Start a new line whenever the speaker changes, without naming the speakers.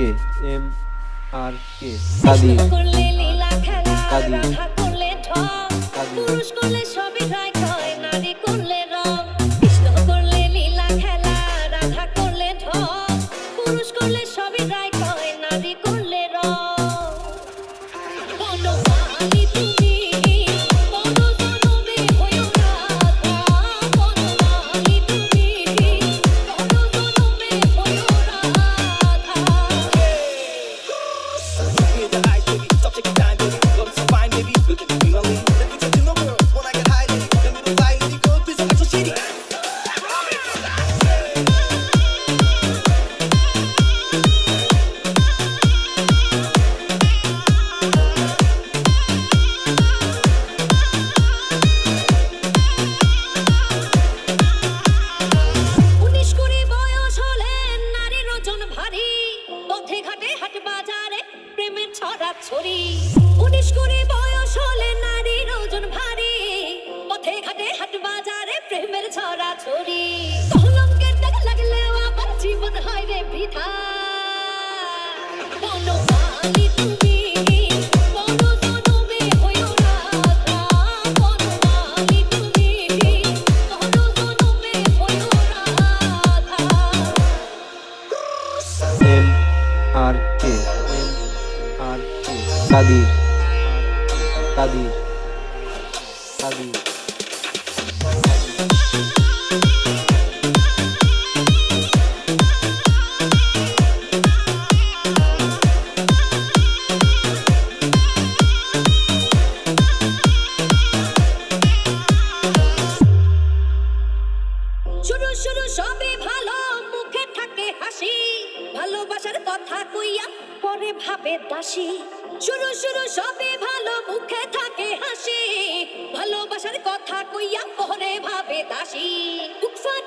K M R কে কাদির কাদির
পুরুষ করলে সবই রায় হয়, নারী করলে রং। কৃষ্ণ করলে লীলা খেলা, রাধা করলে ঢং। পুরুষ করলে সবই রায় হয়, নারী করলে রং। বনমালী তুমি, বনজনমে হইও রাধা। বনমালী তুমি, বনজনমে হইও Radha.
In the eyes, baby, stop taking time, baby. Love is so fine, baby. Look at me, lonely. Let me touch you, no girl. When I get high, baby, let me know fly, let me go, please, I'm so shitty.
উনিশ কুড়ি বয়স হলে নারীর ওজন ভারী, পথে ঘাটে হাট বাজারে প্রেমের ছড়াছড়ি। 19-20 বয়স হলে নারীর ওজন ভারী, পথে ঘাটে হাট বাজারে প্রেমের ছড়াছড়ি। কলঙ্কের দাগ লাগলেও আবার জীবন হয় রে বৃথা। বনমালী তুমি, বনজনমে হইও রাধা। বনমালী তুমি, বনজনমে হইও Radha.
M R K M R কে কাদির কাদির কাদির
শুরু শুরু সবই ভালো, মুখে থাকে হাসি। ভালোবাসার কথা কইয়া পরে ভাবে দাসী। শুরু শুরু সবই ভালো, মুখে থাকে হাসি। ভালোবাসার কথা কইয়া পরে ভাবে দাসী। বুক ফাটা